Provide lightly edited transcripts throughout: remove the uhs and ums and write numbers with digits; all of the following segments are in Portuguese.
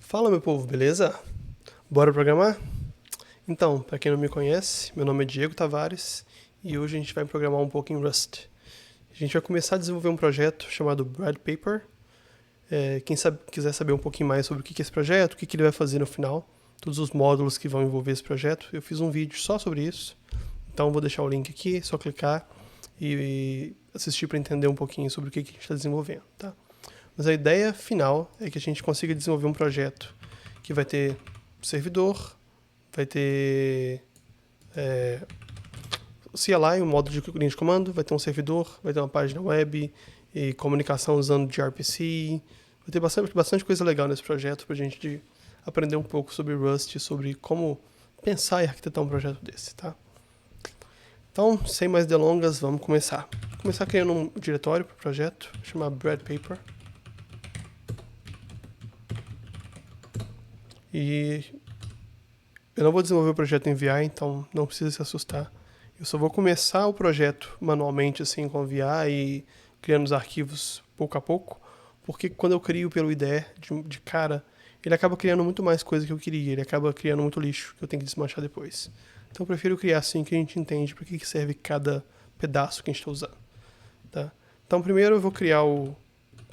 Fala, meu povo, beleza? Bora programar? Então, para quem não me conhece, meu nome é Diego Tavares e hoje a gente vai programar um pouco em Rust. A gente vai começar a desenvolver um projeto chamado Brad Paper. Quiser saber um pouquinho mais sobre o que é esse projeto, o que ele vai fazer no final, todos os módulos que vão envolver esse projeto, eu fiz um vídeo só sobre isso. Então, vou deixar o link aqui, é só clicar e assistir para entender um pouquinho sobre o que a gente está desenvolvendo, tá? Mas a ideia final é que a gente consiga desenvolver um projeto que vai ter servidor, vai ter CLI, um módulo de linha de comando, vai ter um servidor, vai ter uma página web e comunicação usando gRPC. Vai ter bastante coisa legal nesse projeto para a gente aprender um pouco sobre Rust, sobre como pensar e arquitetar um projeto desse, tá? Então, sem mais delongas, vamos começar. Vou começar criando um diretório para o projeto, chamar Brad Paper. E eu não vou desenvolver o projeto em VI, então não precisa se assustar. Eu só vou começar o projeto manualmente, assim, com VI e criando os arquivos pouco a pouco, porque quando eu crio pelo IDE de cara, ele acaba criando muito mais coisa que eu queria, ele acaba criando muito lixo que eu tenho que desmanchar depois. Então eu prefiro criar assim que a gente entende para que serve cada pedaço que a gente está usando. Tá? Então primeiro eu vou criar o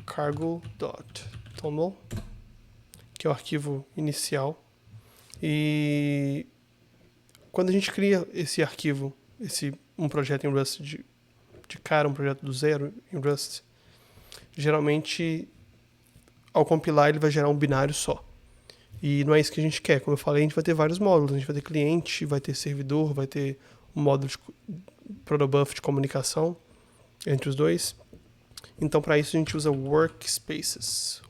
cargo.toml, que é o arquivo inicial. E quando a gente cria esse arquivo, um projeto em Rust de cara, um projeto do zero em Rust, geralmente ao compilar ele vai gerar um binário só. E não é isso que a gente quer. Como eu falei, a gente vai ter vários módulos. A gente vai ter cliente, vai ter servidor, vai ter um módulo de protobuf de comunicação entre os dois. Então, para isso, a gente usa workspaces.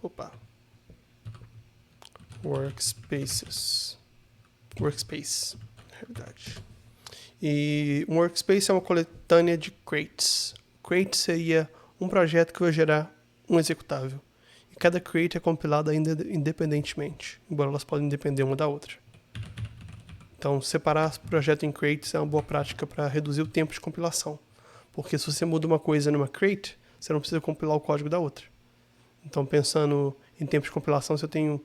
Workspace, na realidade. E um workspace é uma coletânea de crates. Crate seria um projeto que vai gerar um executável. E cada crate é compilada ainda independentemente, embora elas podem depender uma da outra. Então, separar projeto em crates é uma boa prática para reduzir o tempo de compilação. Porque se você muda uma coisa numa crate, você não precisa compilar o código da outra. Então, pensando em tempo de compilação, se eu tenho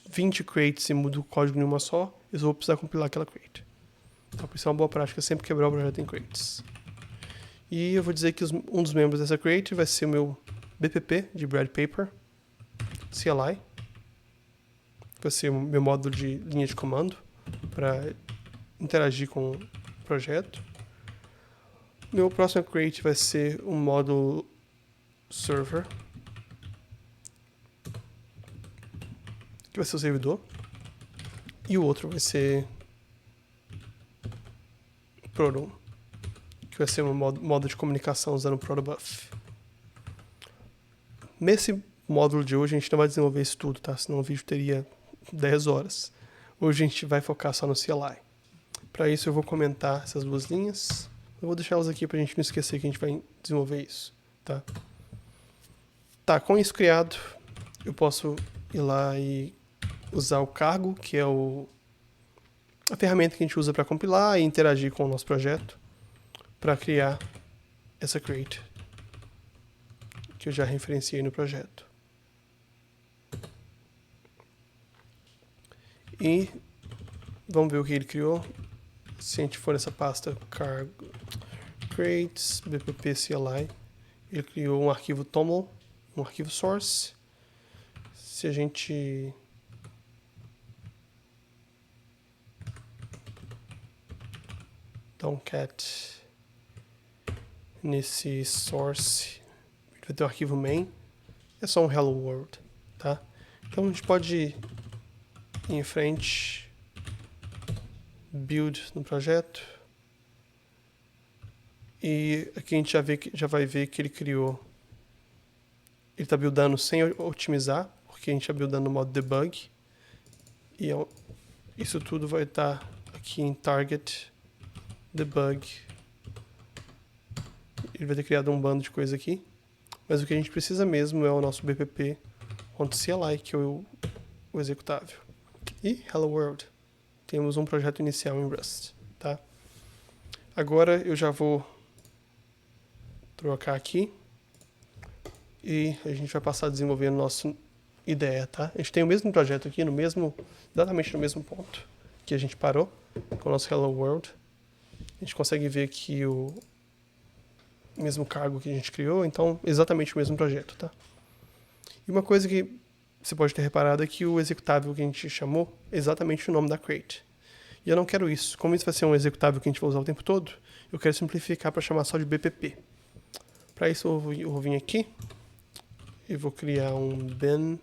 20 crates e mudo o código em uma só, eu vou precisar compilar aquela crate. Então, por isso é uma boa prática sempre quebrar o projeto em crates. E eu vou dizer que um dos membros dessa crate vai ser o meu BPP de Brad Paper, CLI, vai ser o meu módulo de linha de comando para interagir com o projeto. Meu próximo crate vai ser um módulo server, que vai ser o servidor. E o outro vai ser Proto, que vai ser um modo de comunicação usando protobuf. Nesse módulo de hoje a gente não vai desenvolver isso tudo, tá? Senão o vídeo teria 10 horas. Hoje a gente vai focar só no CLI. Para isso eu vou comentar essas duas linhas. Eu vou deixar elas aqui para a gente não esquecer que a gente vai desenvolver isso, tá? Tá, com isso criado, eu posso ir lá e usar o cargo, que é a ferramenta que a gente usa para compilar e interagir com o nosso projeto, para criar essa crate, que eu já referenciei no projeto. E vamos ver o que ele criou. Se a gente for nessa pasta cargo crates bpp CLI, ele criou um arquivo toml, um arquivo source. Se a gente dá um cat nesse source, ele vai ter um arquivo main, é só um hello world, tá? Então a gente pode ir em frente, build no projeto, e aqui a gente já vai ver que ele criou, ele está buildando sem otimizar, porque a gente está buildando no modo debug, e isso tudo vai estar aqui em target, debug. Ele vai ter criado um bando de coisa aqui, mas o que a gente precisa mesmo é o nosso bpp.cli, que é o executável. E hello world, temos um projeto inicial em Rust, tá? Agora eu já vou trocar aqui e a gente vai passar a desenvolver nosso ideia, tá? A gente tem o mesmo projeto aqui, exatamente no mesmo ponto que a gente parou com o nosso Hello World. A gente consegue ver aqui o mesmo cargo que a gente criou, então exatamente o mesmo projeto, tá? E uma coisa que você pode ter reparado é que o executável que a gente chamou é exatamente o nome da crate. E eu não quero isso. Como isso vai ser um executável que a gente vai usar o tempo todo, eu quero simplificar para chamar só de BPP. Para isso eu vou vir aqui e vou criar um bin.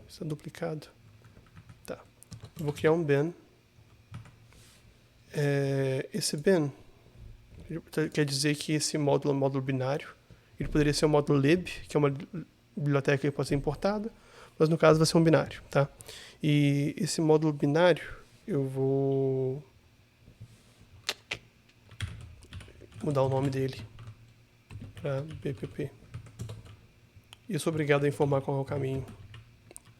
Isso é duplicado. Tá. Eu vou criar um bin. Esse bin quer dizer que esse módulo é um módulo binário. Ele poderia ser um módulo lib, que é uma biblioteca que pode ser importada, mas no caso vai ser um binário, tá? E esse módulo binário eu vou mudar o nome dele para BPP. E eu sou obrigado a informar qual é o caminho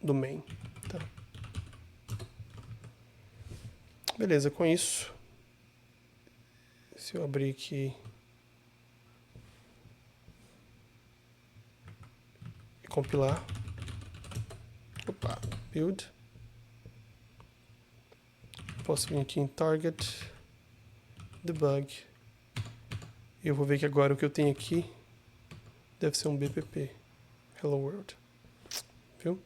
do main, tá? Beleza, com isso, se eu abrir aqui e compilar, build, posso vir aqui em target, debug, e eu vou ver que agora o que eu tenho aqui deve ser um BPP, hello world, viu?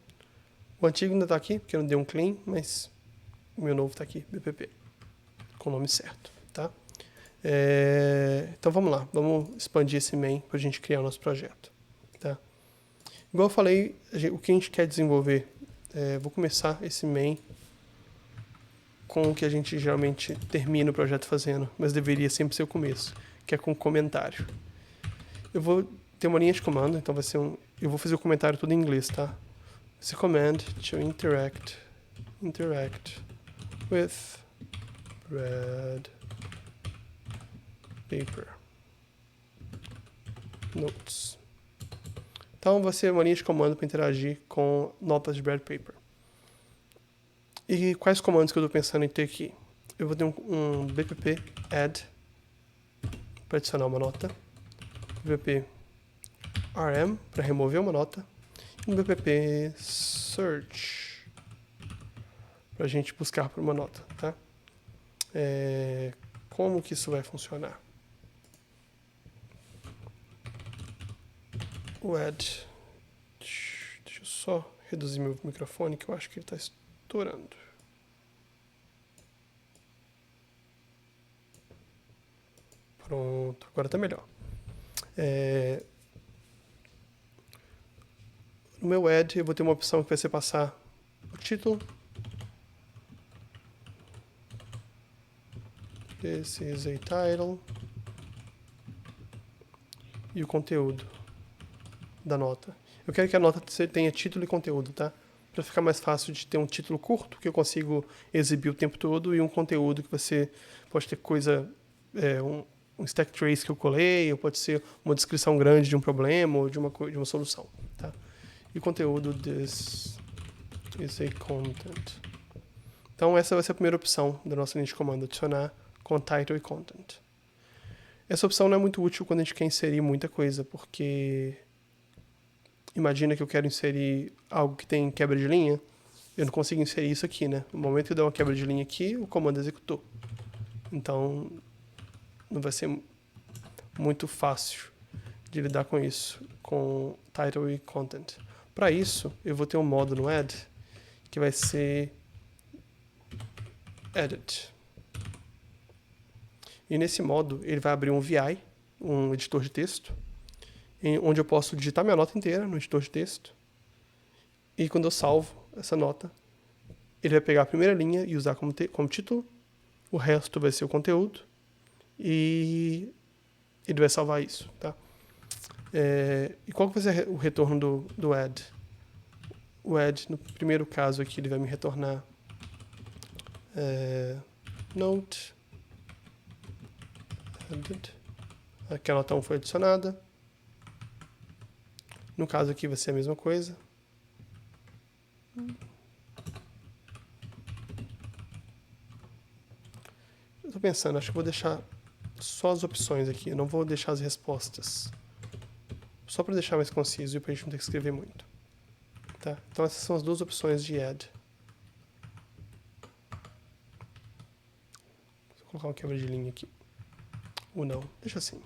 O antigo ainda está aqui, porque eu não dei um clean, mas o meu novo está aqui, BPP, com o nome certo, tá? Então vamos lá, vamos expandir esse main para a gente criar o nosso projeto, tá? Igual eu falei, o que a gente quer desenvolver, vou começar esse main com o que a gente geralmente termina o projeto fazendo, mas deveria sempre ser o começo, que é com comentário. Eu vou ter uma linha de comando, então vai ser eu vou fazer o comentário todo em inglês, tá? Esse command to interact with red paper notes. Então vai ser uma linha de comando para interagir com notas de red paper. E quais comandos que eu estou pensando em ter aqui? Eu vou ter um bpp add para adicionar uma nota, bpp rm para remover uma nota, e um bpp search para a gente buscar por uma nota, tá? Como que isso vai funcionar? O add, deixa eu só reduzir meu microfone que eu acho que ele está estourando. Pronto, agora está melhor. No meu add eu vou ter uma opção que vai ser passar o título. This is a title. E o conteúdo da nota. Eu quero que a nota tenha título e conteúdo, tá? Para ficar mais fácil de ter um título curto, que eu consigo exibir o tempo todo, e um conteúdo que você pode ter coisa, um stack trace que eu colei, ou pode ser uma descrição grande de um problema ou de uma solução, tá? E o conteúdo this is a content. Então essa vai ser a primeira opção da nossa linha de comando, adicionar com title e content. Essa opção não é muito útil quando a gente quer inserir muita coisa, porque imagina que eu quero inserir algo que tem quebra de linha, eu não consigo inserir isso aqui, né? No momento que eu der uma quebra de linha aqui, o comando executou. Então, não vai ser muito fácil de lidar com isso, com title e content. Para isso, eu vou ter um modo no add, que vai ser edit. E nesse modo, ele vai abrir um VI, um editor de texto, onde eu posso digitar minha nota inteira no editor de texto. E quando eu salvo essa nota, ele vai pegar a primeira linha e usar como título. O resto vai ser o conteúdo. E ele vai salvar isso, tá? E qual que vai ser o retorno do add? O add, no primeiro caso aqui, ele vai me retornar note added. Aqui a nota 1 foi adicionada. No caso aqui vai ser a mesma coisa. Eu tô pensando, acho que vou deixar só as opções aqui, eu não vou deixar as respostas. só para deixar mais conciso e para a gente não ter que escrever muito. Tá? Então essas são as duas opções de add. Vou colocar uma quebra de linha aqui. Ou não, deixa assim.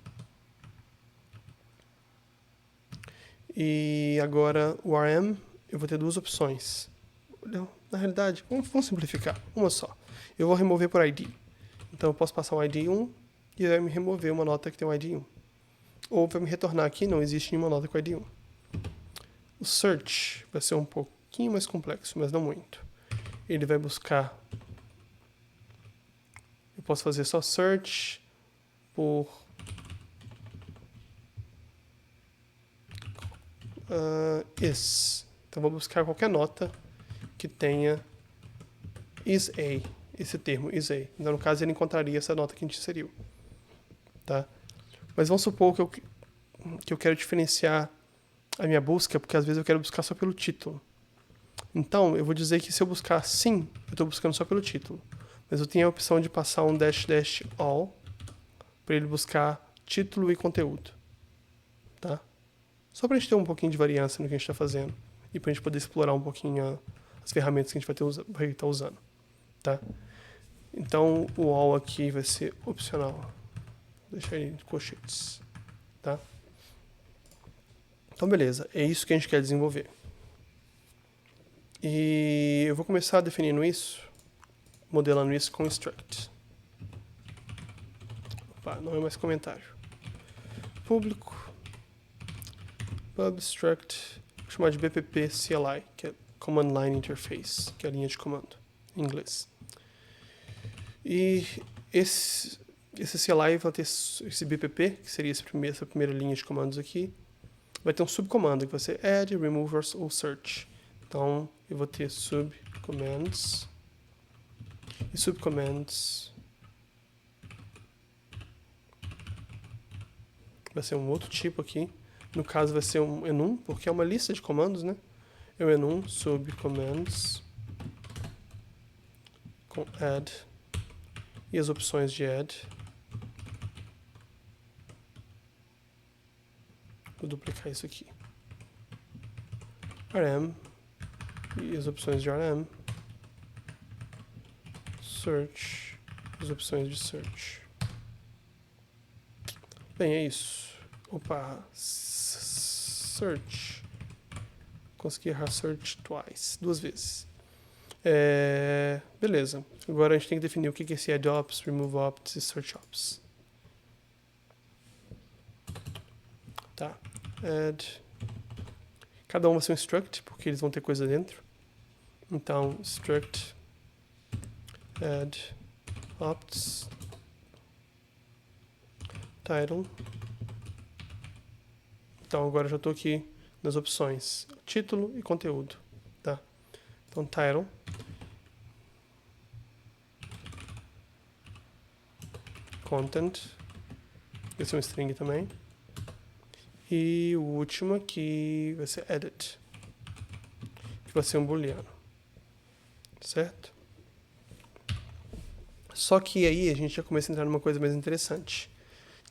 E agora o RM, eu vou ter duas opções. Na realidade, vamos simplificar, uma só. Eu vou remover por ID. Então eu posso passar um ID 1 e vai me remover uma nota que tem um ID 1. Ou vai me retornar aqui, não existe nenhuma nota com ID 1. O search vai ser um pouquinho mais complexo, mas não muito. Ele vai buscar... Eu posso fazer só search por... is. Então vou buscar qualquer nota que tenha is a, esse termo, is a. Então no caso ele encontraria essa nota que a gente inseriu. Tá? Mas vamos supor que eu quero diferenciar a minha busca, porque às vezes eu quero buscar só pelo título. Então, eu vou dizer que se eu buscar sim, eu estou buscando só pelo título. Mas eu tenho a opção de passar um -- all para ele buscar título e conteúdo. Tá? Só para a gente ter um pouquinho de variância no que a gente está fazendo. E para a gente poder explorar um pouquinho as ferramentas que a gente vai estar usando. Tá? Então, o all aqui vai ser opcional. Vou deixar ele de colchetes. Tá? Então, beleza. É isso que a gente quer desenvolver. E eu vou começar definindo isso, modelando isso com struct. Opa, não é mais comentário. Público. Pub struct. Vou chamar de BPP CLI, que é Command Line Interface, que é a linha de comando em inglês. E esse CLI vai ter esse BPP, que seria essa primeira linha de comandos aqui. Vai ter um subcomando, que vai ser add, remove ou search. Então, eu vou ter subcommands. E subcommands vai ser um outro tipo aqui. No caso, vai ser um enum, porque é uma lista de comandos, né? É o enum subcommands com add e as opções de add. Vou duplicar isso aqui. RM e as opções de RM. Search, as opções de search. Bem, é isso. Opa, search. Consegui errar search twice, 2 vezes. Beleza. Agora a gente tem que definir o que é esse add ops, remove ops e search ops. Tá. Add. Cada um vai ser um struct, porque eles vão ter coisa dentro. Então, struct add ops title. Então, agora eu já estou aqui nas opções título e conteúdo. Tá? Então, title. Content. Esse é um string também. E o último aqui vai ser edit, que vai ser um booleano. Certo? Só que aí a gente já começa a entrar numa coisa mais interessante.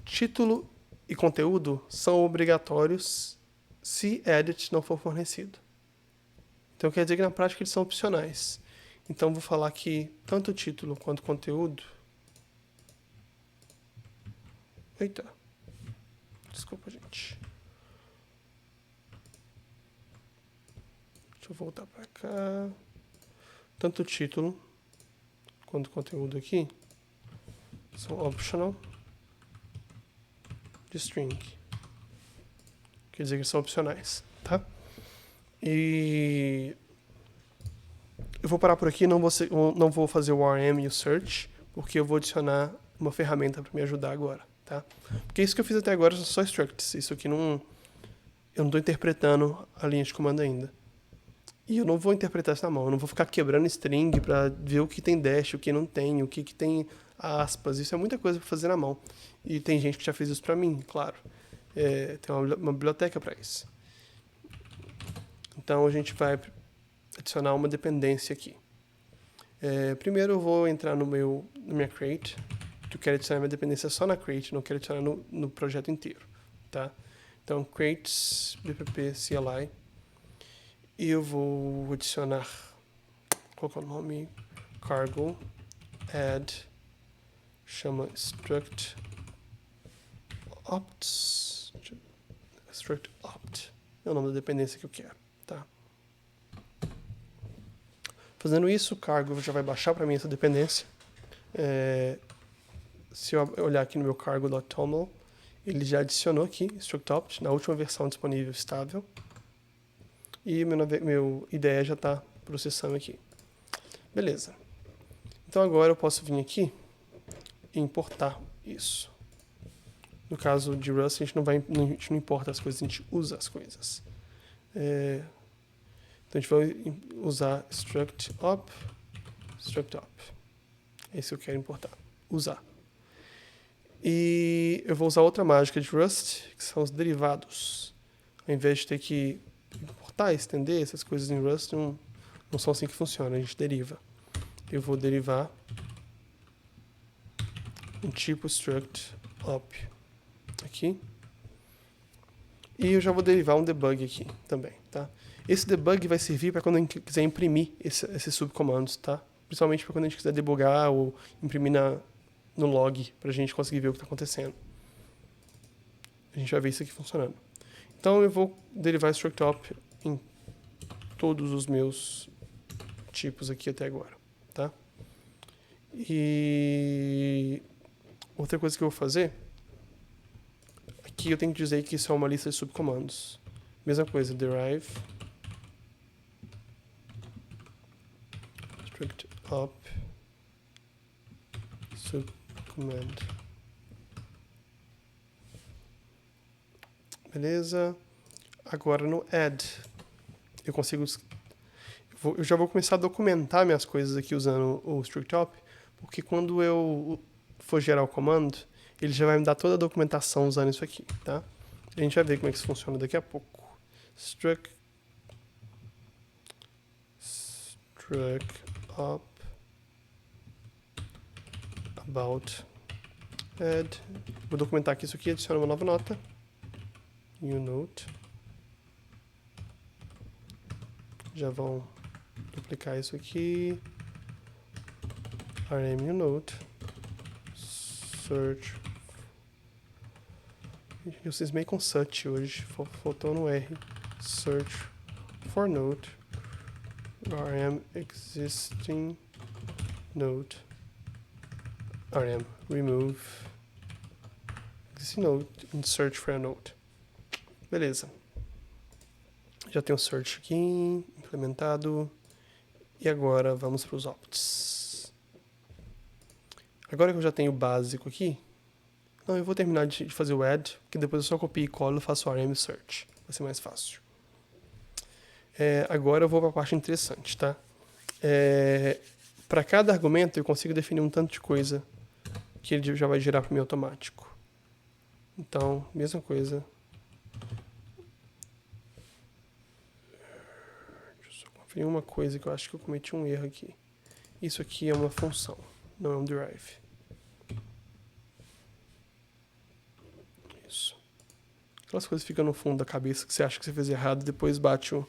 Título e conteúdo são obrigatórios se edit não for fornecido. Então quer dizer que na prática eles são opcionais. Então vou falar que tanto o título quanto o conteúdo... Eita. Desculpa, gente. Deixa eu voltar para cá. Tanto o título quanto o conteúdo aqui são optional de string. Quer dizer que são opcionais, tá? E eu vou parar por aqui, não vou fazer o RM e o search, porque eu vou adicionar uma ferramenta para me ajudar agora, tá? Porque isso que eu fiz até agora são só structs. Isso aqui eu não estou interpretando a linha de comando ainda. E eu não vou interpretar isso na mão, eu não vou ficar quebrando string para ver o que tem dash, o que não tem, o que tem aspas. Isso é muita coisa para fazer na mão. E tem gente que já fez isso para mim, claro. Tem uma biblioteca para isso. Então a gente vai adicionar uma dependência aqui. Primeiro eu vou entrar na minha crate, que eu quero adicionar minha dependência só na crate, não quero adicionar no projeto inteiro. Tá? Então, creates bpp CLI. E eu vou adicionar, qual que é o nome? Cargo, add, chama struct opts, struct opt, é o nome da dependência que eu quero, tá? Fazendo isso, o cargo já vai baixar para mim essa dependência. Se eu olhar aqui no meu cargo.toml, ele já adicionou aqui struct opt na última versão disponível estável. E meu IDE já está processando aqui. Beleza. Então agora eu posso vir aqui e importar isso. No caso de Rust, a gente não importa as coisas, a gente usa as coisas. Então a gente vai usar struct op. É isso que eu quero importar. Usar. E eu vou usar outra mágica de Rust, que são os derivados. Ao invés de ter que importar, estender essas coisas em Rust, não são assim que funciona, a gente deriva. Eu vou derivar um tipo struct op aqui. E eu já vou derivar um debug aqui também, tá? Esse debug vai servir para quando a gente quiser imprimir esses subcomandos, tá? Principalmente para quando a gente quiser debugar ou imprimir no log, para a gente conseguir ver o que está acontecendo. A gente vai ver isso aqui funcionando. Então eu vou derivar struct op em todos os meus tipos aqui até agora, tá? E outra coisa que eu vou fazer, aqui eu tenho que dizer que isso é uma lista de subcomandos. Mesma coisa, derive struct op subcommand. Beleza? Agora no add, eu já vou começar a documentar minhas coisas aqui usando o struct op, porque quando eu for gerar o comando, ele já vai me dar toda a documentação usando isso aqui, tá? A gente vai ver como é que isso funciona daqui a pouco. Struct op about add. Vou documentar aqui isso aqui, adicionar uma nova nota. New note. Já vão duplicar isso aqui. rm new note. Search. Eu cismei com search hoje, faltou no R. Search for note. rm existing note. rm remove existing note and search for a note. Beleza. Já tem o search aqui implementado. E agora vamos para os opts. Agora que eu já tenho o básico aqui, eu vou terminar de fazer o add, que depois eu só copio e colo e faço o rm search. Vai ser mais fácil. Agora eu vou para a parte interessante, tá? Para cada argumento eu consigo definir um tanto de coisa que ele já vai gerar para mim automático. Então, mesma coisa. Deixa eu só conferir uma coisa que eu acho que eu cometi um erro aqui. Isso aqui é uma função, não é um derive. Isso. Aquelas coisas ficam no fundo da cabeça que você acha que você fez errado, depois bate um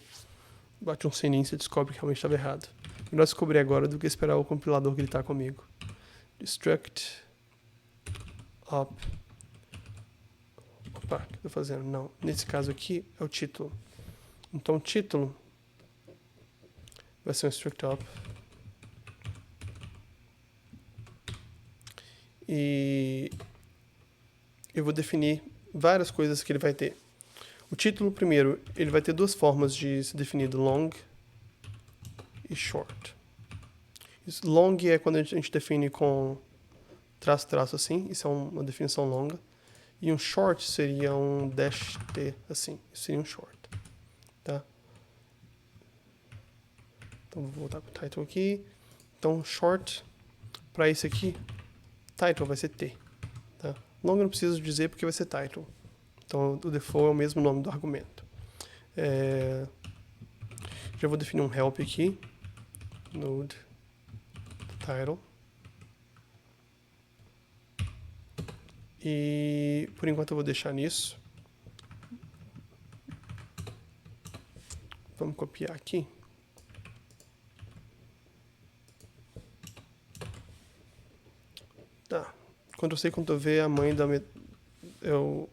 sininho e você descobre que realmente estava errado. Melhor descobrir agora do que esperar o compilador gritar comigo. Struct op. Opa, o que eu estou fazendo? Não, nesse caso aqui é o título. Então o título vai ser um struct op. E eu vou definir várias coisas que ele vai ter. O título, primeiro, ele vai ter duas formas de ser definido, long e short. Long é quando a gente define com traço assim, isso é uma definição longa. E um short seria um dash T, assim, isso seria um short. Tá? Então vou voltar para o title aqui. Então short, para esse aqui, title vai ser T. Tá? Long eu não preciso dizer porque vai ser title. Então o default é o mesmo nome do argumento. Já vou definir um help aqui. Node title. E por enquanto eu vou deixar nisso. Vamos copiar aqui. Tá. Ctrl C, Ctrl V, a mãe da é o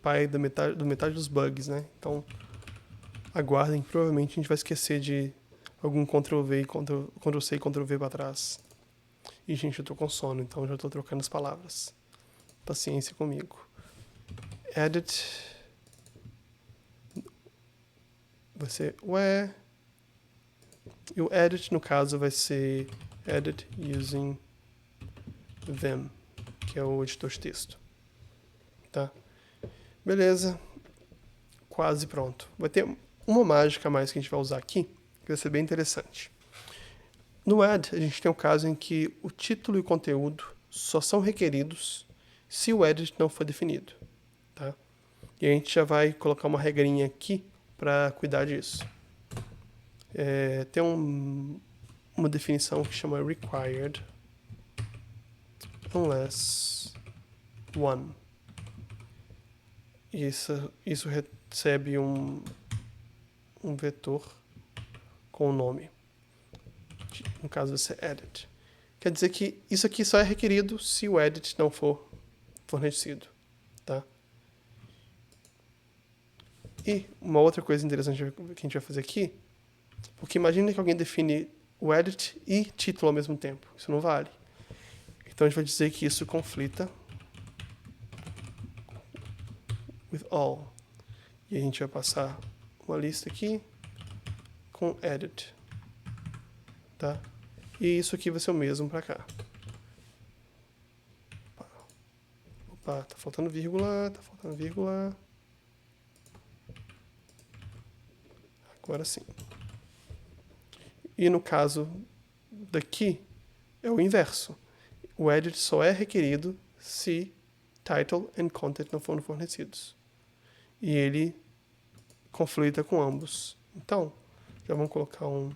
pai da metade dos bugs, né? Então, aguardem. Provavelmente a gente vai esquecer de algum Ctrl V e Ctrl C e Ctrl V para trás. E, gente, eu tô com sono, então já tô trocando as palavras. Paciência comigo. Edit. Vai ser where. E o edit, no caso, vai ser edit using them, que é o editor de texto. Tá? Beleza. Quase pronto. Vai ter uma mágica a mais que a gente vai usar aqui, que vai ser bem interessante. No add, a gente tem o caso em que o título e o conteúdo só são requeridos se o edit não for definido. Tá? E a gente já vai colocar uma regrinha aqui para cuidar disso. Tem uma definição que chama required unless one. E isso recebe um vetor com o nome. No caso, vai ser edit. Quer dizer que isso aqui só é requerido se o edit não for fornecido. Tá? E uma outra coisa interessante que a gente vai fazer aqui, porque imagina que alguém define o edit e título ao mesmo tempo. Isso não vale. Então a gente vai dizer que isso conflita with all. E a gente vai passar uma lista aqui com edit. Tá? E isso aqui vai ser o mesmo para cá. Opa, tá faltando vírgula, Agora sim. E no caso daqui, é o inverso. O edit só é requerido se title and content não foram fornecidos. E ele conflita com ambos. Então, já vamos colocar um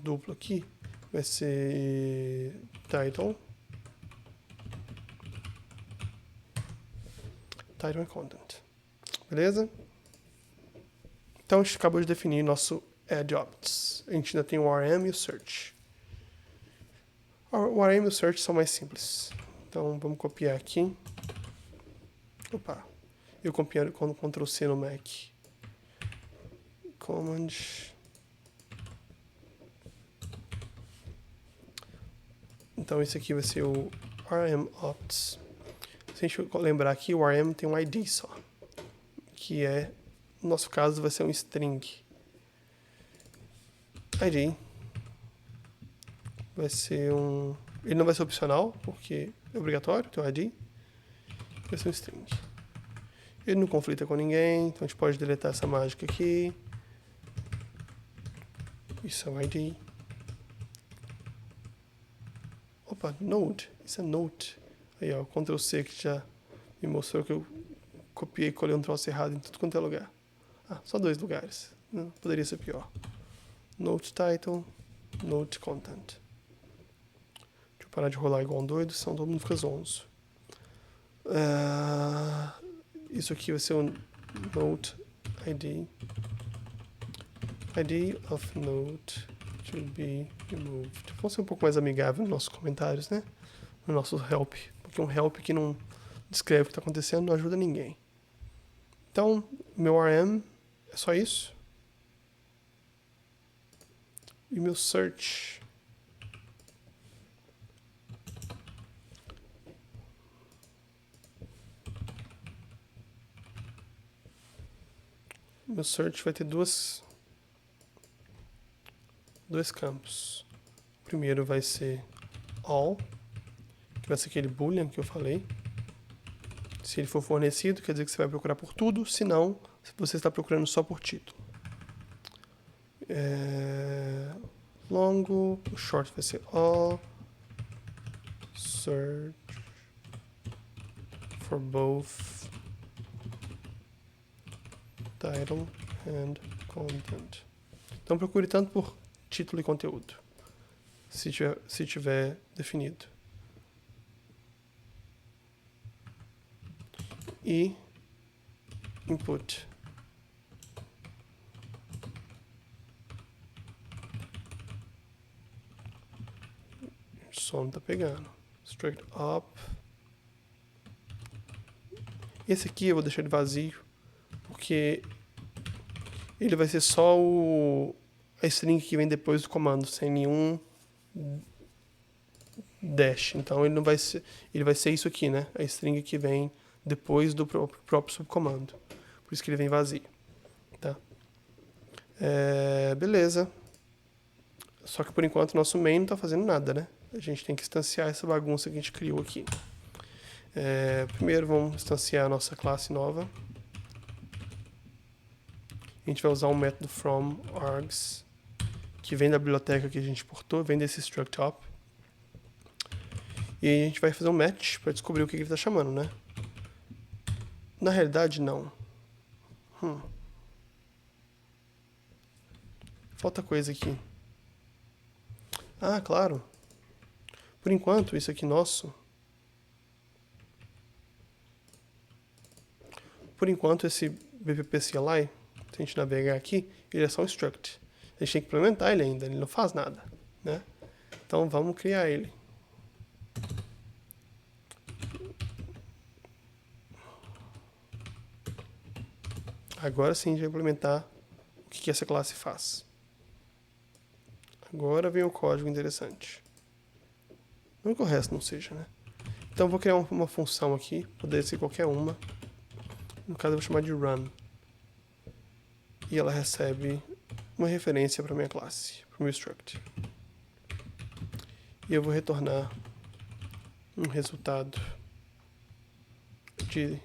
duplo aqui. Vai ser title and content. Beleza? Então a gente acabou de definir nosso add objects. A gente ainda tem o RM e o search. O RM e o search são mais simples. Então vamos copiar aqui. Opa, eu copiando com Ctrl C no Mac. Command. Então esse aqui vai ser o RM Opt. Se a gente lembrar aqui, o RM tem um ID só. Que é, no nosso caso, vai ser um string. ID. Vai ser um... Ele não vai ser opcional, porque é obrigatório ter um ID. Vai ser um string. Ele não conflita com ninguém, então a gente pode deletar essa mágica aqui. Isso é um ID. Opa, node. Isso é note. Aí, ó, Ctrl C que já me mostrou que eu copiei e colei um troço errado em tudo quanto é lugar. Ah, só 2 lugares. Não, poderia ser pior. Note title, note content. Deixa eu parar de rolar igual um doido, senão todo mundo fica zonzo. Isso aqui vai ser um note ID. ID of note to be removed. Vamos ser um pouco mais amigável nos nossos comentários, né? No nosso help. Porque um help que não descreve o que está acontecendo não ajuda ninguém. Então, meu RM é só isso. E meu search. Meu search vai ter dois campos. O primeiro vai ser all, que vai ser aquele boolean que eu falei. Se ele for fornecido, quer dizer que você vai procurar por tudo, se não, você está procurando só por título. Longo, o short vai ser all, search for both title and content. Então procure tanto por título e conteúdo, se tiver definido. e input. O som não tá pegando. Struct up. Esse aqui eu vou deixar ele vazio, porque ele vai ser só a string que vem depois do comando, sem nenhum dash. Então ele não vai ser, ele vai ser isso aqui, né? A string que vem depois do próprio subcomando. Por isso que ele vem vazio, tá? Beleza. Só que por enquanto o nosso main não está fazendo nada, né? A gente tem que instanciar essa bagunça que a gente criou aqui. Primeiro vamos instanciar a nossa classe nova. A gente vai usar um método from args, que vem da biblioteca que a gente importou, vem desse struct up. E aí a gente vai fazer um match para descobrir o que ele está chamando, né? Na realidade, não. Falta coisa aqui. Ah, claro. Por enquanto, isso aqui nosso... Por enquanto, esse BPP CLI, se a gente navegar aqui, ele é só um struct. A gente tem que implementar ele ainda, ele não faz nada, né? Então, vamos criar ele. Agora sim a gente vai implementar o que essa classe faz. Agora vem o código interessante. Não que o resto não seja, né? Então, eu vou criar uma função aqui, poderia ser qualquer uma. No caso, eu vou chamar de run. E ela recebe uma referência para a minha classe, para o meu struct. E eu vou retornar um resultado de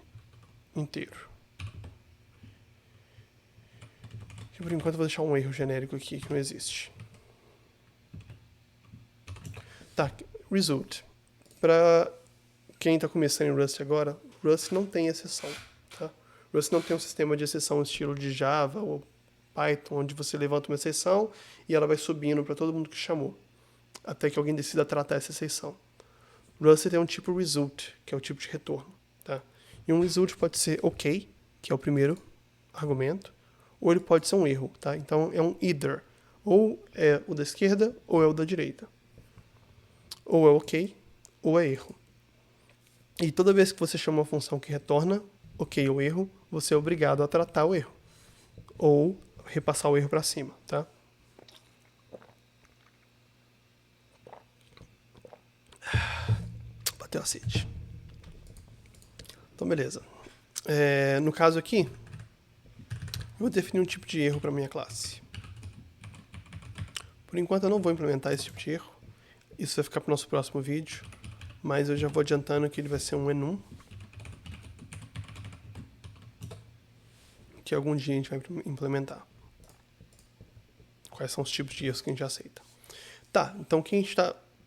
inteiro. E por enquanto eu vou deixar um erro genérico aqui que não existe. Tá, result. Para quem está começando em Rust agora, Rust não tem exceção. Tá? Rust não tem um sistema de exceção estilo de Java ou Python, onde você levanta uma exceção e ela vai subindo para todo mundo que chamou, até que alguém decida tratar essa exceção. Rust tem um tipo result, que é o tipo de retorno. Tá? E um result pode ser OK, que é o primeiro argumento, ou ele pode ser um erro. Tá? Então é um either. Ou é o da esquerda, ou é o da direita. Ou é OK, ou é erro. E toda vez que você chama uma função que retorna OK ou erro, você é obrigado a tratar o erro. Ou repassar o erro para cima, tá? Bateu a sede. Então, beleza. No caso aqui, eu vou definir um tipo de erro para minha classe. Por enquanto eu não vou implementar esse tipo de erro. Isso vai ficar para o nosso próximo vídeo. Mas eu já vou adiantando que ele vai ser um enum. Que algum dia a gente vai implementar. Quais são os tipos de erros que a gente aceita. Tá, então o que a gente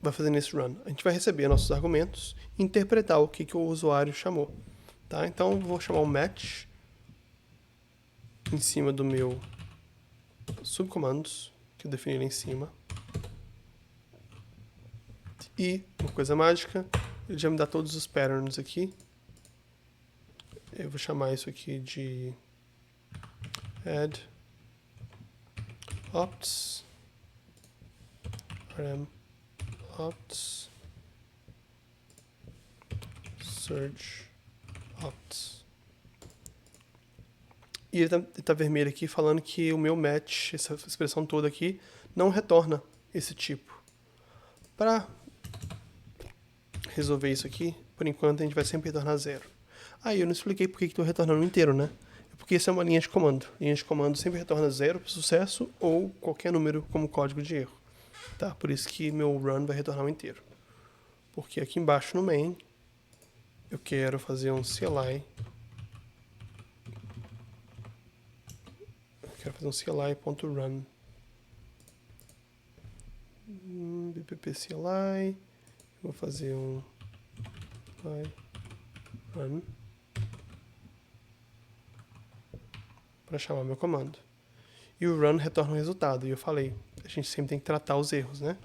vai fazer nesse run? A gente vai receber nossos argumentos e interpretar o que o usuário chamou. Tá? Então eu vou chamar um match em cima do meu subcomandos, que eu defini lá em cima. E, uma coisa mágica, ele já me dá todos os patterns aqui. Eu vou chamar isso aqui de add opts, rm opts, search opts. E ele tá vermelho aqui falando que o meu match, essa expressão toda aqui, não retorna esse tipo. Para resolver isso aqui, por enquanto a gente vai sempre retornar 0. Aí eu não expliquei por que estou retornando inteiro, né? É porque isso é uma linha de comando. Linha de comando sempre retorna 0 para sucesso ou qualquer número como código de erro. Tá? Por isso que meu run vai retornar um inteiro. Porque aqui embaixo no main, eu quero fazer um CLI. Eu quero fazer um CLI.run. BPP CLI. Vou fazer um run para chamar meu comando. E o run retorna o resultado. E eu falei, a gente sempre tem que tratar os erros, né?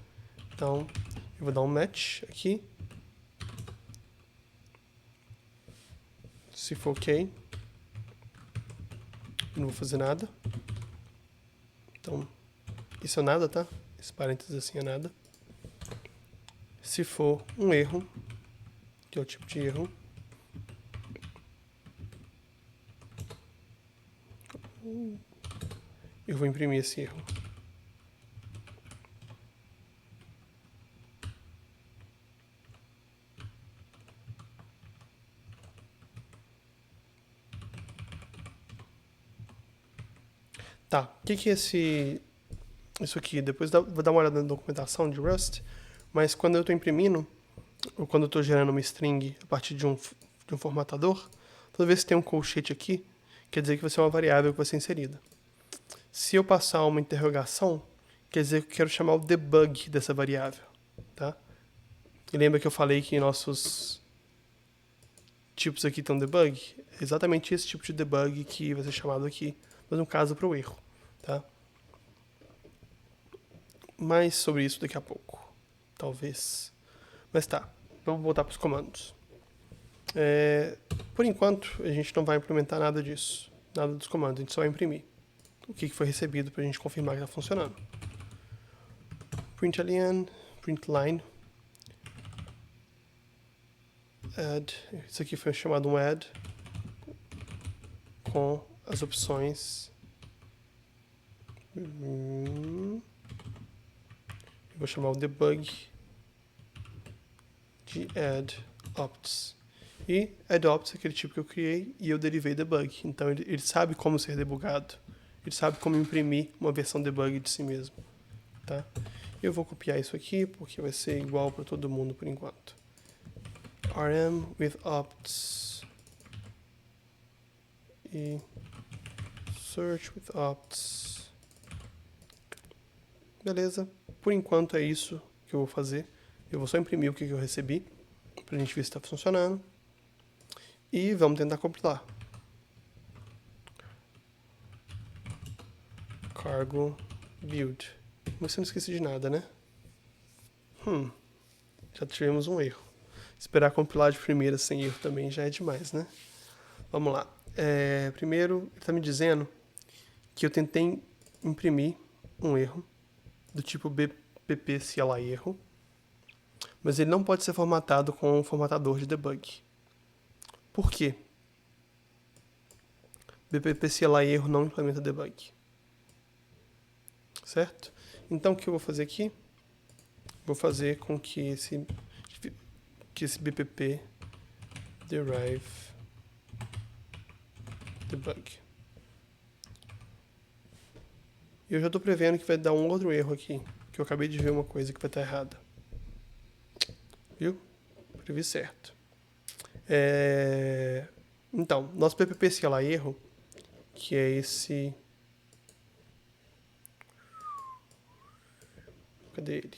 Então, eu vou dar um match aqui. Se for ok, não vou fazer nada. Então, isso é nada, tá? Esse parênteses assim é nada. Se for um erro, que é o tipo de erro, eu vou imprimir esse erro. Tá, o que é isso aqui? Depois vou dar uma olhada na documentação de Rust, mas quando eu estou imprimindo, ou quando eu estou gerando uma string a partir de um formatador, toda vez que tem um colchete aqui, quer dizer que vai ser uma variável que vai ser inserida. Se eu passar uma interrogação, quer dizer que eu quero chamar o debug dessa variável, tá? E lembra que eu falei que nossos tipos aqui estão debug? É exatamente esse tipo de debug que vai ser chamado aqui, mas no caso para o erro, tá? Mais sobre isso daqui a pouco, talvez. Mas tá, vamos voltar para os comandos. Por enquanto, a gente não vai implementar nada disso, nada dos comandos, a gente só vai imprimir o que foi recebido para a gente confirmar que está funcionando. Println, println, add, isso aqui foi chamado um add, com as opções. Eu vou chamar o debug de add opts. E add opts é aquele tipo que eu criei e eu derivei debug. Então ele sabe como ser debugado. Ele sabe como imprimir uma versão debug de si mesmo. Tá? Eu vou copiar isso aqui porque vai ser igual para todo mundo por enquanto. rm with opts e search with opts. Beleza? Por enquanto é isso que eu vou fazer. Eu vou só imprimir o que eu recebi para a gente ver se está funcionando. E vamos tentar compilar. Cargo build. Mas eu não esqueci de nada, né? Já tivemos um erro. Esperar compilar de primeira sem erro também já é demais, né? Vamos lá. Primeiro, ele está me dizendo que eu tentei imprimir um erro do tipo bpp CLI erro, mas ele não pode ser formatado com um formatador de debug. Por quê? bpp CLI erro não implementa debug. Certo? Então o que eu vou fazer aqui? Vou fazer com que esse bpp derive debug. Eu já estou prevendo que vai dar um outro erro aqui, que eu acabei de ver uma coisa que vai estar errada. Viu? Previ certo. Então, nosso bpp CLI erro, que é esse... Cadê ele?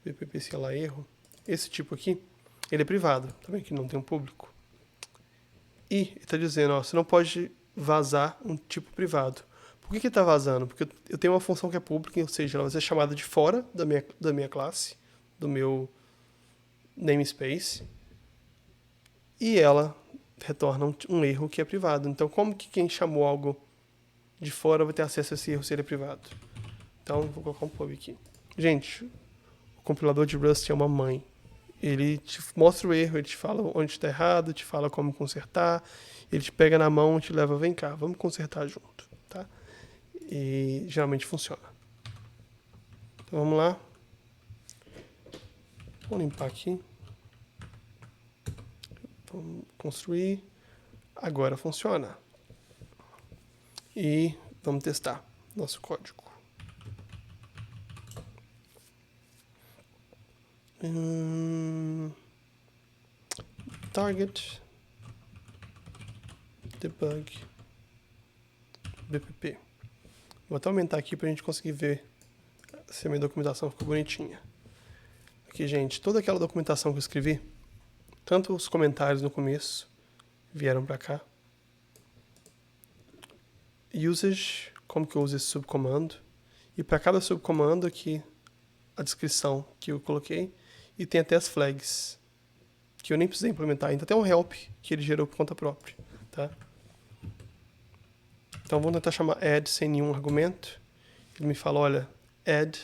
bpp CLI erro. Esse tipo aqui, ele é privado, tá vendo que não tem um público? E ele está dizendo, ó, você não pode vazar um tipo privado. Por que ele está vazando? Porque eu tenho uma função que é pública, ou seja, ela vai ser chamada de fora da minha classe, do meu namespace, e ela retorna um erro que é privado. Então, como que quem chamou algo de fora vai ter acesso a esse erro se ele é privado? Então, vou colocar um pub aqui. Gente, o compilador de Rust é uma mãe. Ele te mostra o erro, ele te fala onde está errado, te fala como consertar, ele te pega na mão e te leva, vem cá, vamos consertar junto, tá? E geralmente funciona. Então vamos lá. Vou limpar aqui. Vamos construir. Agora funciona. E vamos testar nosso código. Target debug bpp. Vou até aumentar aqui para a gente conseguir ver se a minha documentação ficou bonitinha. Aqui, gente, toda aquela documentação que eu escrevi, tanto os comentários no começo vieram para cá. Usage, como que eu uso esse subcomando. E para cada subcomando aqui, a descrição que eu coloquei. E tem até as flags que eu nem precisei implementar ainda. Até um help que ele gerou por conta própria, tá? Então vamos tentar chamar add sem nenhum argumento. Ele me fala, olha, add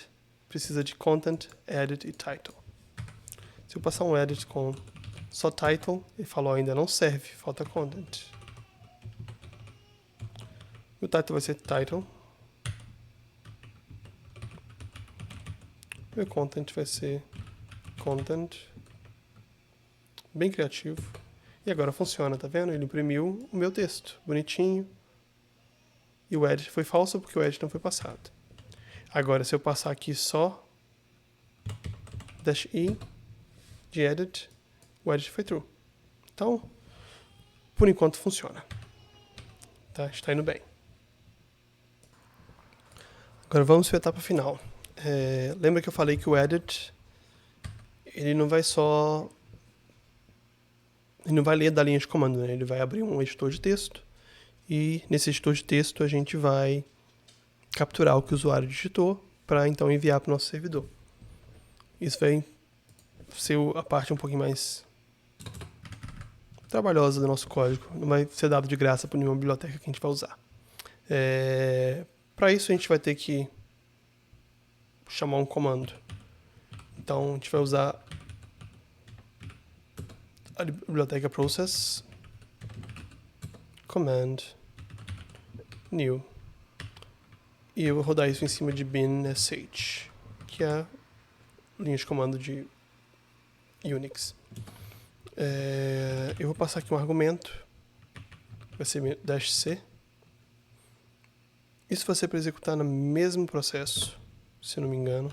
precisa de content, edit e title. Se eu passar um edit com só title, ele falou, ainda não serve, falta content. O title vai ser title. Meu content vai ser content. Bem criativo. E agora funciona, tá vendo? Ele imprimiu o meu texto, bonitinho. E o edit foi falso porque o edit não foi passado. Agora, se eu passar aqui só -i de edit, o edit foi true. Então, por enquanto funciona. Tá? Está indo bem. Agora vamos para a etapa final. Lembra que eu falei que o edit, ele não vai ler da linha de comando, né? Ele vai abrir um editor de texto e nesse editor de texto a gente vai capturar o que o usuário digitou para então enviar para o nosso servidor. Isso vai ser a parte um pouquinho mais trabalhosa do nosso código. Não vai ser dado de graça por nenhuma biblioteca que a gente vai usar. Para isso a gente vai ter que chamar um comando. Então a gente vai usar a biblioteca process command new e eu vou rodar isso em cima de bin sh, que é a linha de comando de Unix. Eu vou passar aqui um argumento, vai ser -c. Isso vai ser para executar no mesmo processo, se não me engano.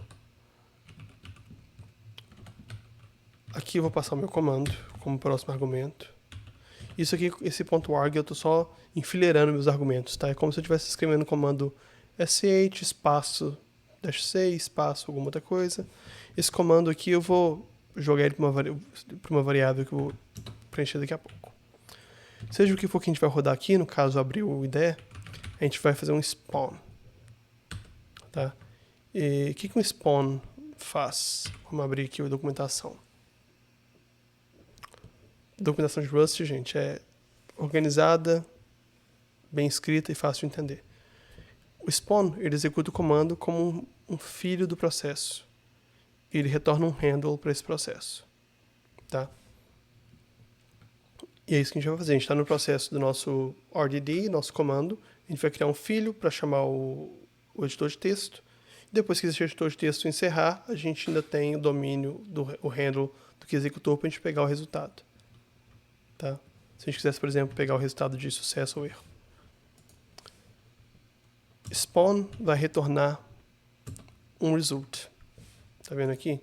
Aqui eu vou passar o meu comando como próximo argumento. Isso aqui, esse ponto .arg, eu estou só enfileirando meus argumentos, tá? É como se eu estivesse escrevendo o comando sh, espaço, -c, espaço, alguma outra coisa. Esse comando aqui eu vou jogar ele para uma variável que eu vou preencher daqui a pouco. Seja o que for que a gente vai rodar aqui, no caso abrir o IDE, a gente vai fazer um spawn. Tá? E o que um spawn faz? Vamos abrir aqui a documentação. A documentação de Rust, gente, é organizada, bem escrita e fácil de entender. O spawn, ele executa o comando como um filho do processo. E ele retorna um handle para esse processo. Tá? E é isso que a gente vai fazer. A gente está no processo do nosso RDD, nosso comando. A gente vai criar um filho para chamar o editor de texto. Depois que esse editor de texto encerrar, a gente ainda tem o domínio, o handle do que executou para a gente pegar o resultado. Tá? Se a gente quisesse, por exemplo, pegar o resultado de sucesso ou erro. Spawn vai retornar um result. Tá vendo aqui?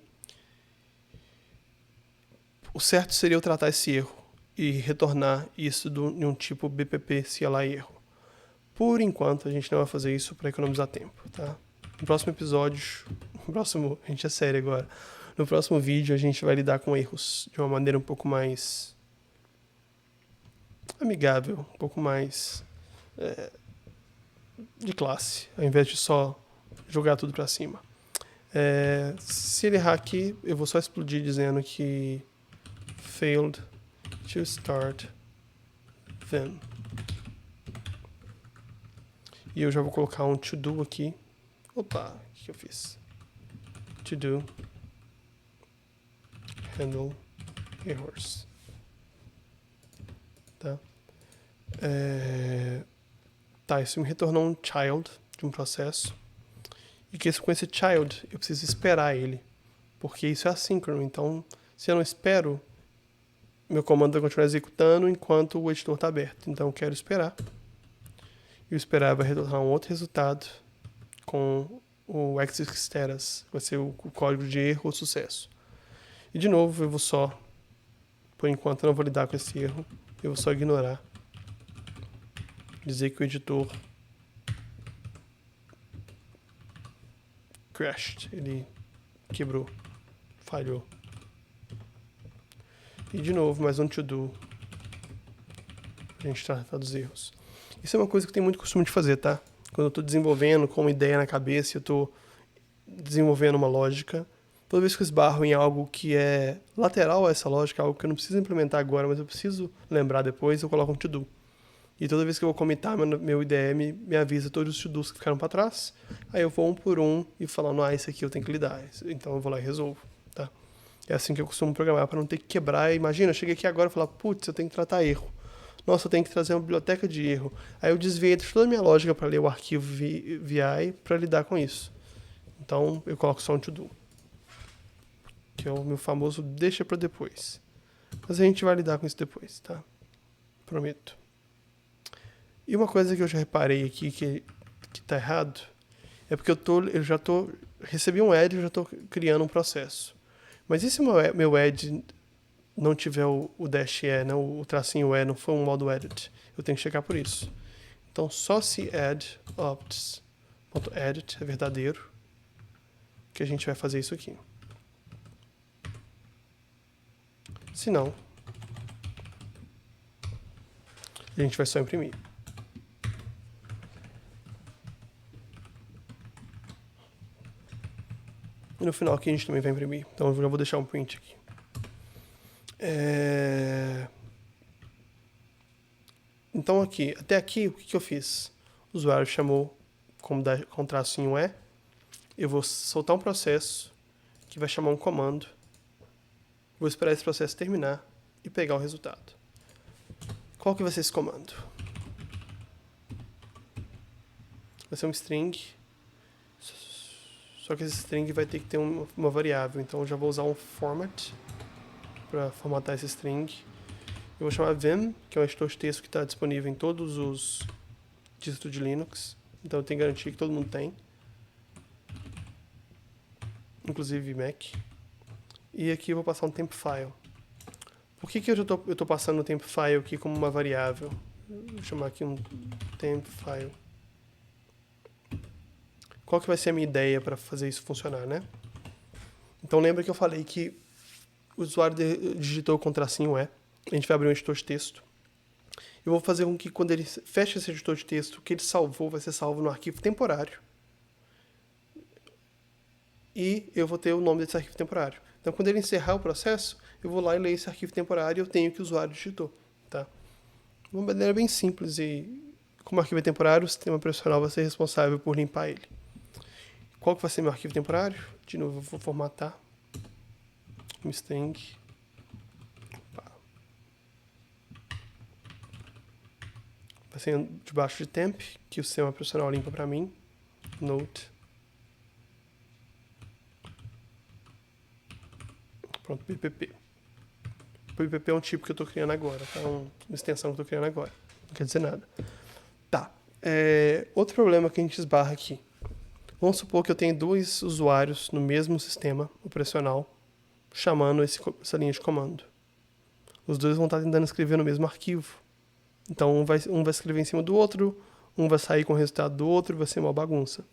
O certo seria eu tratar esse erro e retornar isso de um tipo BPP CLI erro. Por enquanto, a gente não vai fazer isso para economizar tempo, tá? No próximo episódio, a gente é sério agora. No próximo vídeo, a gente vai lidar com erros de uma maneira um pouco mais amigável, um pouco mais de classe, ao invés de só jogar tudo para cima. Se ele errar aqui, eu vou só explodir dizendo que failed to start then. E eu já vou colocar um to do aqui. Opa, o que eu fiz? To do handle errors. Tá? Tá, isso me retornou um child de um processo. E que com esse child, eu preciso esperar ele. Porque isso é assíncrono. Então, se eu não espero, meu comando vai continuar executando enquanto o editor está aberto. Então, eu quero esperar. E o esperar vai retornar um outro resultado com o exit status. Vai ser o código de erro ou sucesso. E, de novo, eu vou só, por enquanto, eu não vou lidar com esse erro. Eu vou só ignorar. Dizer que o editor crashed, ele quebrou, falhou. E de novo, mais um to do. A gente tratar dos erros. Isso é uma coisa que eu tenho muito costume de fazer, tá? Quando eu estou desenvolvendo com uma ideia na cabeça, eu estou desenvolvendo uma lógica, Toda vez que eu esbarro em algo que é lateral a essa lógica, algo que eu não preciso implementar agora, mas eu preciso lembrar depois, eu coloco um to-do. E toda vez que eu vou commitar, meu IDE me avisa todos os to-dos que ficaram para trás. Aí eu vou um por um e falando, esse aqui eu tenho que lidar. Então eu vou lá e resolvo, tá? É assim que eu costumo programar, para não ter que quebrar. Imagina, eu cheguei aqui agora e falar, putz, eu tenho que tratar erro. Nossa, eu tenho que trazer uma biblioteca de erro. Aí eu desviei de toda a minha lógica para ler o arquivo VI para lidar com isso. Então eu coloco só um to-do, que é o meu famoso deixa para depois. Mas a gente vai lidar com isso depois, tá? Prometo. E uma coisa que eu já reparei aqui que tá errado é porque recebi um add e já tô criando um processo. Mas e se meu add não tiver o dash E, não, o tracinho E, não for um modo edit? Eu tenho que checar por isso. Então, só se add opts.edit é verdadeiro, que a gente vai fazer isso aqui. Se não, a gente vai só imprimir. E no final aqui a gente também vai imprimir. Então eu já vou deixar um print aqui. Então aqui, até aqui, o que eu fiz? O usuário chamou com tracinho E. Eu vou soltar um processo que vai chamar um comando. Vou esperar esse processo terminar e pegar o resultado. Qual que vai ser esse comando? Vai ser um string. Só que esse string vai ter que ter uma variável. Então eu já vou usar um format para formatar esse string. Eu vou chamar vim, que é um editor de texto que está disponível em todos os distros de Linux. Então eu tenho que garantir que todo mundo tem. Inclusive Mac. E aqui eu vou passar um temp file. Por que eu estou passando o temp file aqui como uma variável? Vou chamar aqui um temp file. Qual que vai ser a minha ideia para fazer isso funcionar, né? Então lembra que eu falei que o usuário digitou com tracinho E. A gente vai abrir um editor de texto. Eu vou fazer com que quando ele fecha esse editor de texto, o que ele salvou vai ser salvo no arquivo temporário. E eu vou ter o nome desse arquivo temporário. Então, quando ele encerrar o processo, eu vou lá e leio esse arquivo temporário e eu tenho que o usuário digitou. Tá? Uma maneira bem simples e, como o arquivo é temporário, o sistema operacional vai ser responsável por limpar ele. Qual que vai ser meu arquivo temporário? De novo, eu vou formatar um string. Vai ser debaixo de temp, que o sistema operacional limpa para mim. Note. Pronto, BPP. O BPP é um tipo que eu estou criando agora, tá? Uma extensão que eu estou criando agora. Não quer dizer nada. Tá. Outro problema que a gente esbarra aqui. Vamos supor que eu tenho dois usuários no mesmo sistema operacional chamando essa linha de comando. Os dois vão estar tentando escrever no mesmo arquivo. Então um vai escrever em cima do outro, um vai sair com o resultado do outro, vai ser uma bagunça.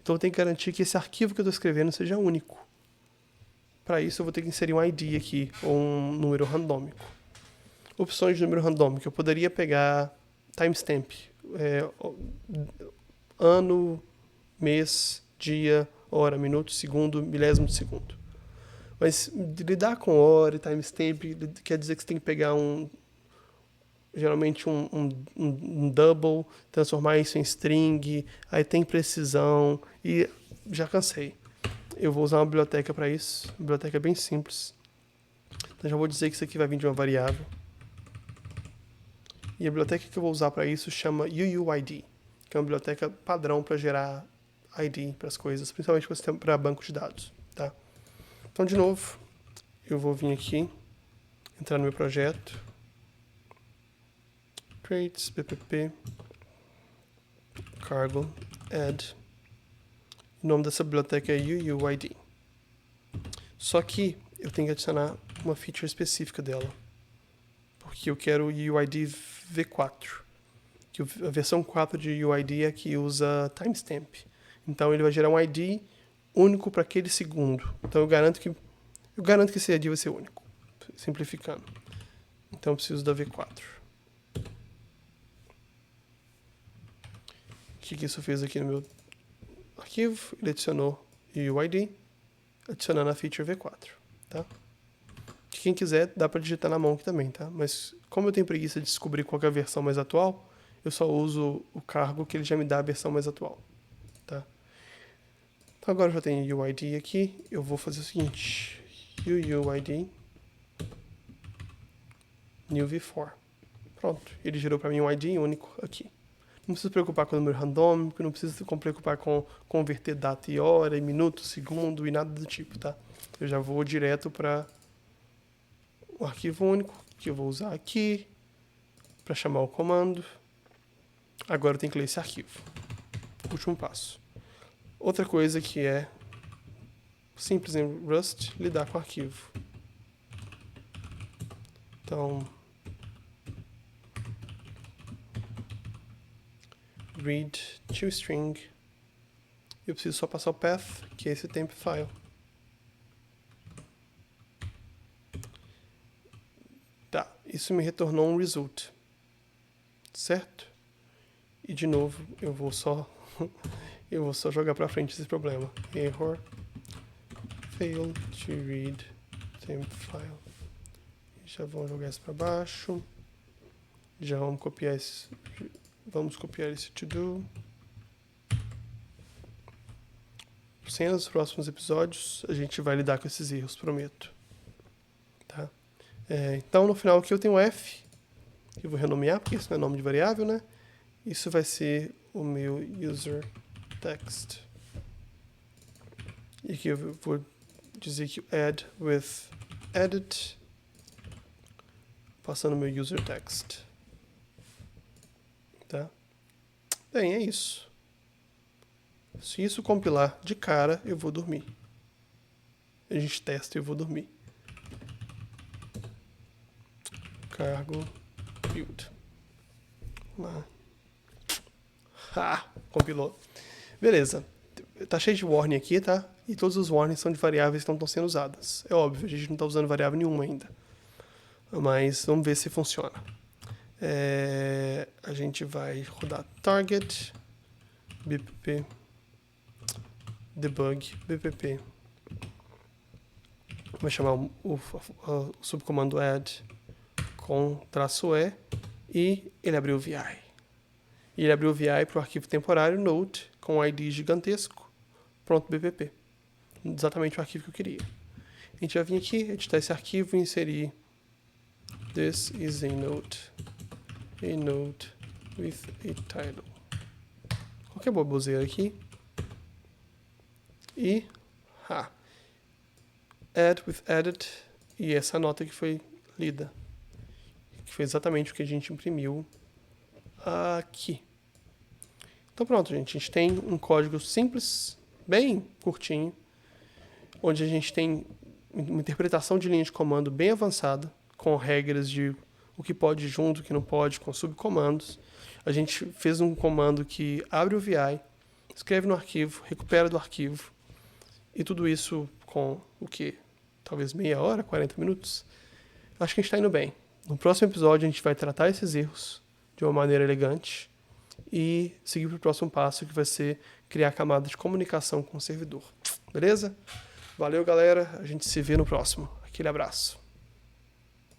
Então eu tenho que garantir que esse arquivo que eu estou escrevendo seja único. Para isso eu vou ter que inserir um ID aqui, ou um número randômico. Opções de número randômico. Eu poderia pegar timestamp, ano, mês, dia, hora, minuto, segundo, milésimo de segundo. Mas lidar com hora e timestamp quer dizer que você tem que pegar geralmente um double, transformar isso em string, aí tem precisão, e já cansei. Eu vou usar uma biblioteca para isso, uma biblioteca bem simples. Então já vou dizer que isso aqui vai vir de uma variável. E a biblioteca que eu vou usar para isso chama UUID, que é uma biblioteca padrão para gerar ID para as coisas, principalmente para banco de dados. Tá? Então, de novo, eu vou vir aqui, entrar no meu projeto, creates, bpp, cargo, add. O nome dessa biblioteca é UUID. Só que eu tenho que adicionar uma feature específica dela, porque eu quero o UUID V4, que a versão 4 de UUID é a que usa timestamp. Então ele vai gerar um ID único para aquele segundo. Então eu garanto que esse ID vai ser único, simplificando. Então eu preciso da V4. O que isso fez aqui no meu arquivo? Ele adicionou UUID. adicionando a feature V4, tá? Quem quiser, dá para digitar na mão aqui também, tá? Mas como eu tenho preguiça de descobrir qual é a versão mais atual, eu só uso o cargo que ele já me dá a versão mais atual, tá? Então agora eu já tenho UID aqui, eu vou fazer o seguinte, UUID new v4. Pronto, ele gerou para mim um ID único aqui. Não preciso preocupar com o número randômico, não preciso preocupar com converter data e hora, e minuto, segundo e nada do tipo, tá? Eu já vou direto para o arquivo único, que eu vou usar aqui para chamar o comando. Agora eu tenho que ler esse arquivo. Último passo. Outra coisa que é simples em Rust, lidar com arquivo. Então, read toString. Eu preciso só passar o path, que é esse temp file. Tá, isso me retornou um result, certo? E de novo, eu vou só jogar para frente esse problema. Error, failed to read temp file. Já vamos jogar isso para baixo. Já vamos copiar esse to do. Sem os próximos episódios, a gente vai lidar com esses erros, prometo. Tá? Então, no final aqui eu tenho F, que eu vou renomear, porque isso não é nome de variável, né? Isso vai ser o meu user text. E aqui eu vou dizer que add with edit, passando o meu user text. Tá? Bem, é isso. Se isso compilar de cara, eu vou dormir. A gente testa e eu vou dormir. Cargo build. Vamos lá. Compilou. Beleza. Tá cheio de warning aqui, tá? E todos os warnings são de variáveis que não estão sendo usadas. É óbvio, a gente não está usando variável nenhuma ainda. Mas vamos ver se funciona. A gente vai rodar target, bpp, debug, bpp. Vai chamar o subcomando add com -e e ele abriu o VI. E ele abriu o VI para o arquivo temporário node com um ID gigantesco, pronto, bpp. Exatamente o arquivo que eu queria. A gente vai vir aqui, editar esse arquivo e inserir this is a node with a title. Qualquer baboseira aqui. E add with edit, e essa nota que foi lida, que foi exatamente o que a gente imprimiu aqui. Então pronto, gente, a gente tem um código simples, bem curtinho, onde a gente tem uma interpretação de linha de comando bem avançada, com regras de o que pode ir junto, o que não pode, com subcomandos. A gente fez um comando que abre o VI, escreve no arquivo, recupera do arquivo, e tudo isso com o que? Talvez meia hora, 40 minutos? Acho que a gente está indo bem. No próximo episódio a gente vai tratar esses erros de uma maneira elegante e seguir para o próximo passo, que vai ser criar camada de comunicação com o servidor. Beleza? Valeu, galera. A gente se vê no próximo. Aquele abraço.